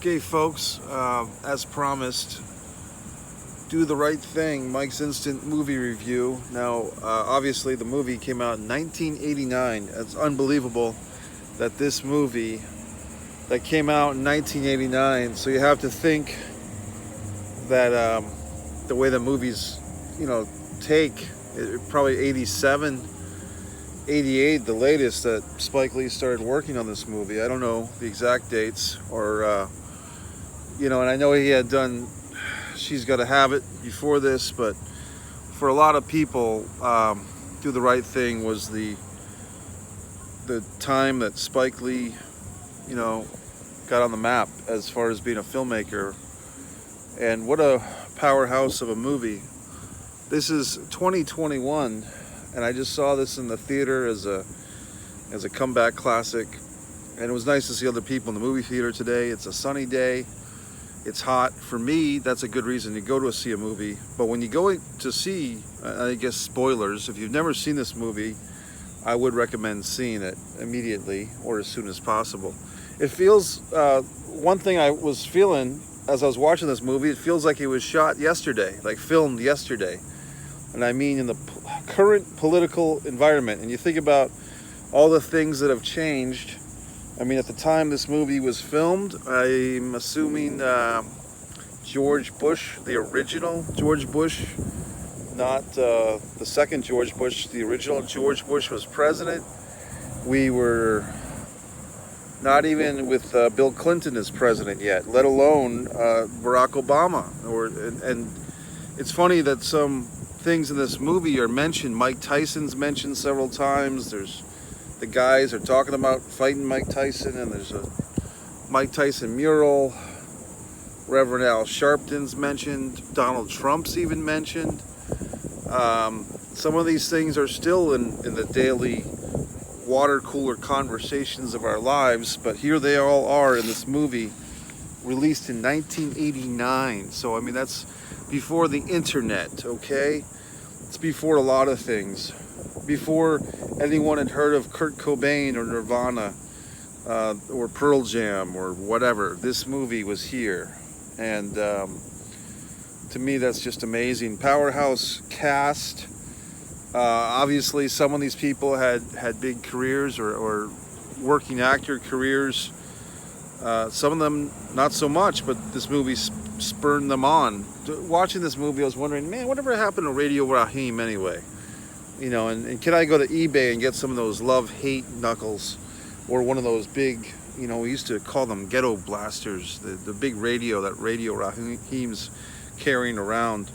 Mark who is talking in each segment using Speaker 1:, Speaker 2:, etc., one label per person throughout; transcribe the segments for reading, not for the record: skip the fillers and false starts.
Speaker 1: Okay, folks, as promised, Do the Right Thing, Mike's Instant Movie Review. Now, obviously, the movie came out in 1989. It's unbelievable that this movie that came out in 1989, so you have to think that the way the movies, take, probably 87, 88, the latest that Spike Lee started working on this movie. I don't know the exact dates, or and I know he had done She's Gotta Have It before this, but for a lot of people, Do the Right Thing was the time that Spike Lee, got on the map as far as being a filmmaker. And what a powerhouse of a movie. This is 2021, and I just saw this in the theater as a comeback classic. And it was nice to see other people in the movie theater today. It's a sunny day. It's hot. For me, that's a good reason to go to see a movie. But when you go to see, I guess spoilers, if you've never seen this movie, I would recommend seeing it immediately or as soon as possible. It feels, one thing I was feeling as I was watching this movie, it feels like it was shot yesterday, like filmed yesterday. And I mean in the current political environment. And you think about all the things that have changed. I mean, at the time this movie was filmed, I'm assuming George Bush, the original George Bush, not the second George Bush, the original George Bush was president. We were not even with Bill Clinton as president yet, let alone Barack Obama. And it's funny that some things in this movie are mentioned. Mike Tyson's mentioned several times. The guys are talking about fighting Mike Tyson, and there's a Mike Tyson mural. Reverend Al Sharpton's mentioned. Donald Trump's even mentioned. Some of these things are still in the daily water cooler conversations of our lives, but here they all are in this movie released in 1989. So, I mean, that's before the internet, okay? It's before a lot of things. Before anyone had heard of Kurt Cobain or Nirvana or Pearl Jam or whatever. This movie was here. And to me, that's just amazing. Powerhouse cast. Obviously, some of these people had big careers or working actor careers. Some of them not so much, but this movie spurred them on. Watching this movie, I was wondering, man, whatever happened to Radio Raheem anyway? And can I go to eBay and get some of those love-hate knuckles, or one of those big, we used to call them ghetto blasters, the big radio that Radio Raheem's carrying around.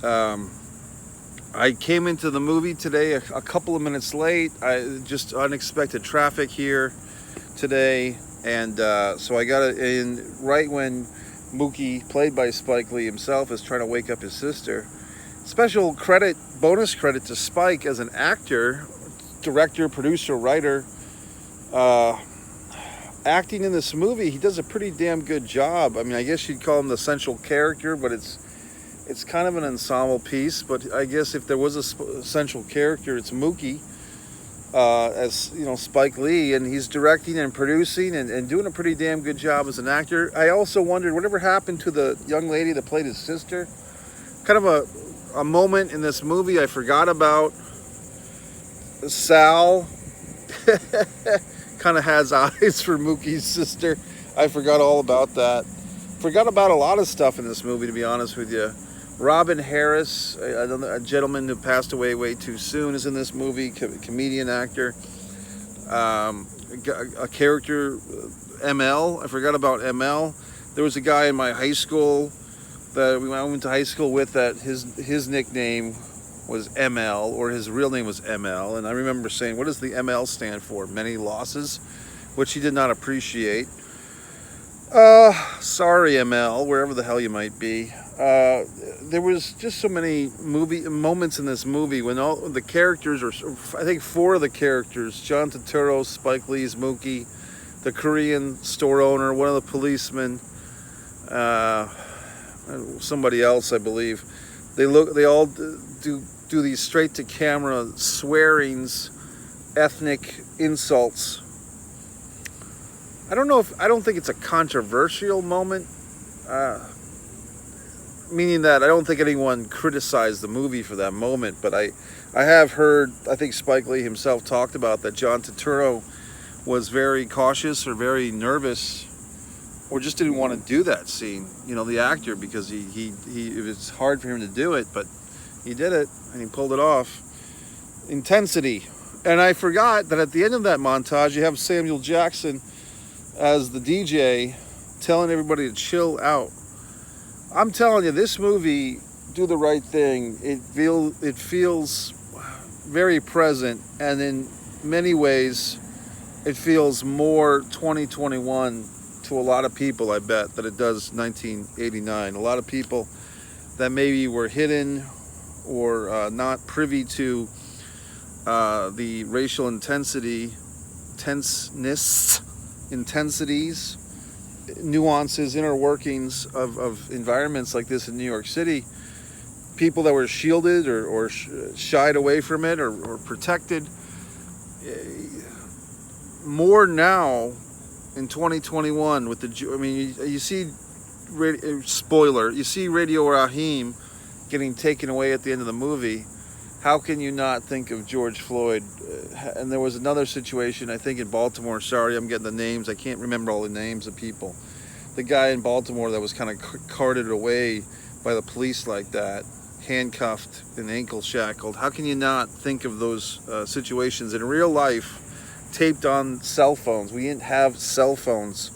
Speaker 1: I came into the movie today a couple of minutes late. Just unexpected traffic here today, and so I got it in right when Mookie, played by Spike Lee himself, is trying to wake up his sister. Special credit, bonus credit to Spike as an actor, director, producer, writer. Acting in this movie, he does a pretty damn good job. I mean, I guess you'd call him the central character, but it's kind of an ensemble piece. But I guess if there was a central character, it's Mookie, as Spike Lee, and he's directing and producing and doing a pretty damn good job as an actor. I also wondered whatever happened to the young lady that played his sister. Kind of a moment in this movie I forgot about. Sal kind of has eyes for Mookie's sister. I forgot all about that. Forgot about a lot of stuff in this movie, to be honest with you. Robin Harris, a gentleman who passed away way too soon, is in this movie. Comedian, actor. A character, ML. I forgot about ML. There was a guy in my high school that I went to high school with that his nickname was ML, or his real name was ML, and I remember saying, what does the ML stand for? Many losses, which he did not appreciate. Sorry, ML, wherever the hell you might be. There was just so many moments in this movie when all the characters, or I think 4 of the characters, John Turturro, Spike Lee's Mookie, the Korean store owner, one of the policemen, somebody else, I believe. They all do these straight to camera swearings, ethnic insults I don't think it's a controversial moment, meaning that I don't think anyone criticized the movie for that moment, but I have heard, I think Spike Lee himself talked about that John Turturro was very cautious or very nervous or just didn't want to do that scene, the actor, because it was hard for him to do it, but he did it and he pulled it off. Intensity. And I forgot that at the end of that montage, you have Samuel Jackson as the DJ telling everybody to chill out. I'm telling you, this movie, Do the Right Thing, it feels very present, and in many ways, it feels more 2021 to a lot of people, I bet, than it does 1989. A lot of people that maybe were hidden or not privy to the racial intensities, nuances, inner workings of environments like this in New York City. People that were shielded or shied away from it or protected. More now in 2021 with you see, spoiler, you see Radio Raheem getting taken away at the end of the movie. How can you not think of George Floyd? And there was another situation, I think in Baltimore. Sorry, I'm getting the names. I can't remember all the names of people. The guy in Baltimore that was kind of carted away by the police like that, handcuffed and ankle shackled. How can you not think of those situations in real life, taped on cell phones? We didn't have cell phones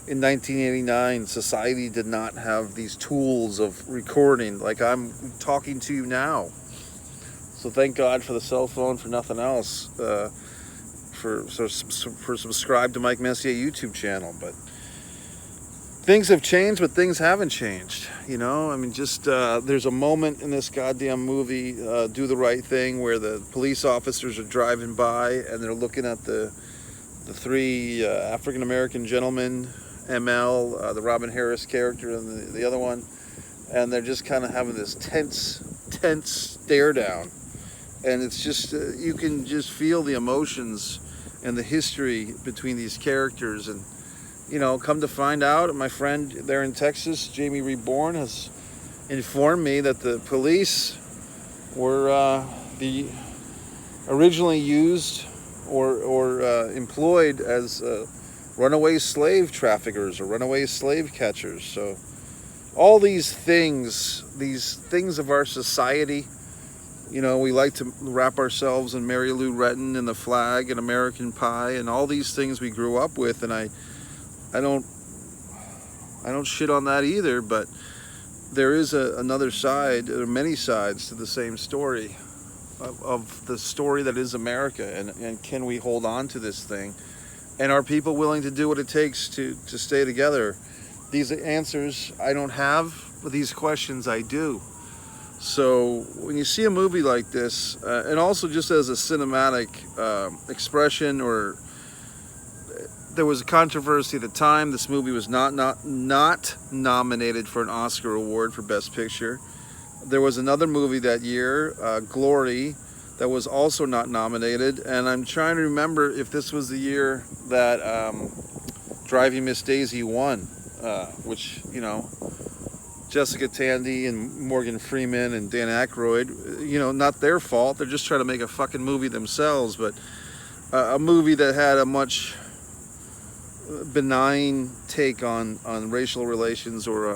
Speaker 1: in 1989. Society did not have these tools of recording like I'm talking to you now. So thank God for the cell phone, for nothing else. For subscribe to Mike Messier YouTube channel. But things have changed, but things haven't changed. There's a moment in this goddamn movie, Do the Right Thing, where the police officers are driving by and they're looking at the three African American gentlemen, ML, the Robin Harris character, and the other one, and they're just kind of having this tense stare down. And it's just, you can just feel the emotions and the history between these characters. And, come to find out, my friend there in Texas, Jamie Reborn, has informed me that the police were originally used or employed as runaway slave traffickers or runaway slave catchers. So all these things of our society, we like to wrap ourselves in Mary Lou Retton and the flag and American Pie and all these things we grew up with, and I don't shit on that either, but there is another side, or many sides to the same story of the story that is America, and can we hold on to this thing, and are people willing to do what it takes to stay together? These answers I don't have, but these questions I do. So when you see a movie like this, and also just as a cinematic expression, or there was a controversy at the time, this movie was not nominated for an Oscar award for Best Picture. There was another movie that year, Glory, that was also not nominated, and I'm trying to remember if this was the year that Driving Miss Daisy won, which, Jessica Tandy and Morgan Freeman and Dan Aykroyd, not their fault. They're just trying to make a fucking movie themselves, but a movie that had a much benign take on racial relations or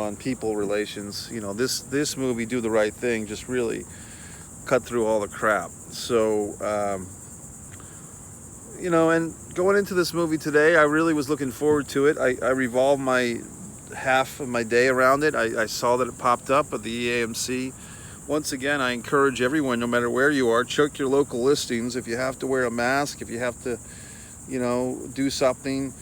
Speaker 1: on people relations. This movie, Do the Right Thing, just really cut through all the crap. So, and going into this movie today, I really was looking forward to it. I revolved my half of my day around it. I saw that it popped up at the EAMC. Once again, I encourage everyone, no matter where you are, check your local listings. If you have to wear a mask, if you have to, do something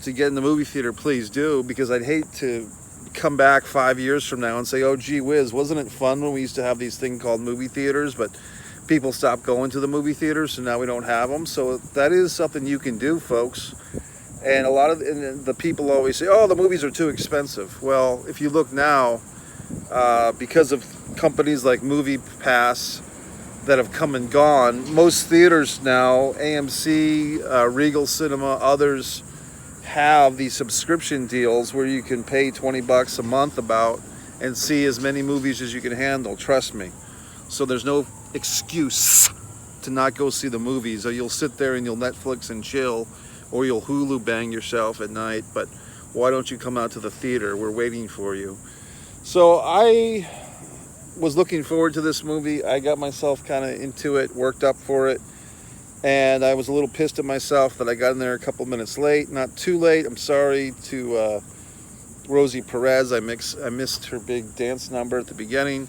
Speaker 1: to get in the movie theater, please do, because I'd hate to come back 5 years from now and say, oh, gee whiz, wasn't it fun when we used to have these things called movie theaters, but people stopped going to the movie theaters, so now we don't have them. So that is something you can do, folks. And a lot of the people always say, oh, the movies are too expensive. Well, if you look now, because of companies like Movie Pass that have come and gone, most theaters now, AMC, Regal Cinema, others, have these subscription deals where you can pay 20 bucks a month about and see as many movies as you can handle. Trust me. So there's no excuse to not go see the movies, or you'll sit there and you'll Netflix and chill, or you'll Hulu bang yourself at night. But why don't you come out to the theater? We're waiting for you. So I was looking forward to this movie. I got myself kind of into it, worked up for it, and I was a little pissed at myself that I got in there a couple minutes late. Not too late. I'm sorry to Rosie Perez. I missed her big dance number at the beginning.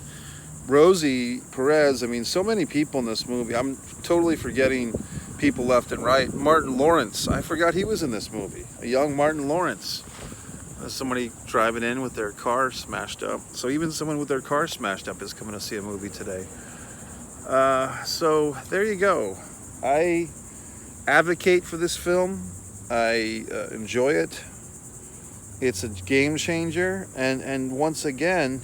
Speaker 1: Rosie Perez, I mean, so many people in this movie. I'm totally forgetting people left and right. Martin Lawrence, I forgot he was in this movie. A young Martin Lawrence. Somebody driving in with their car smashed up. So even someone with their car smashed up is coming to see a movie today. So there you go. I advocate for this film. I enjoy it. It's a game changer. And once again,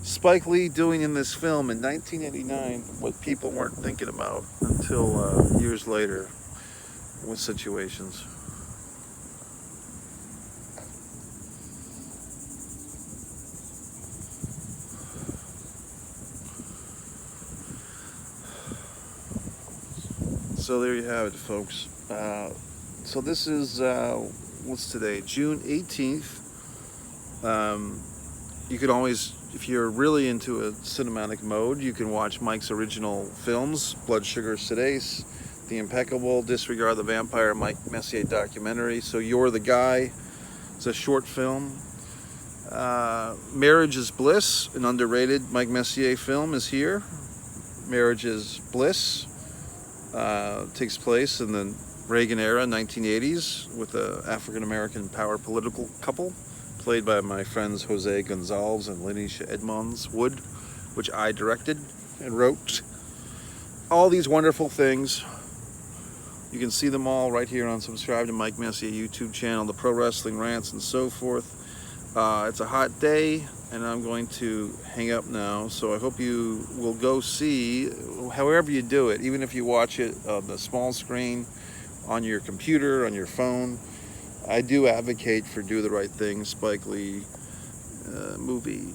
Speaker 1: Spike Lee doing in this film in 1989 what people weren't thinking about until years later with situations. So there you have it, folks. So this is, what's today? June 18th. You can always, if you're really into a cinematic mode, you can watch Mike's original films, Blood Sugar Sedace, The Impeccable, Disregard the Vampire, Mike Messier documentary, So You're the Guy. It's a short film. Marriage is Bliss, an underrated Mike Messier film, is here. Marriage is Bliss. Takes place in the Reagan era, 1980s, with an African-American power political couple, played by my friends Jose Gonzalez and Lenisha Edmonds Wood, which I directed and wrote. All these wonderful things. You can see them all right here on Subscribe to Mike Messier YouTube channel, the Pro Wrestling Rants, and so forth. It's a hot day, and I'm going to hang up now. So I hope you will go see, however you do it, even if you watch it on the small screen, on your computer, on your phone. I do advocate for Do the Right Thing, Spike Lee movie.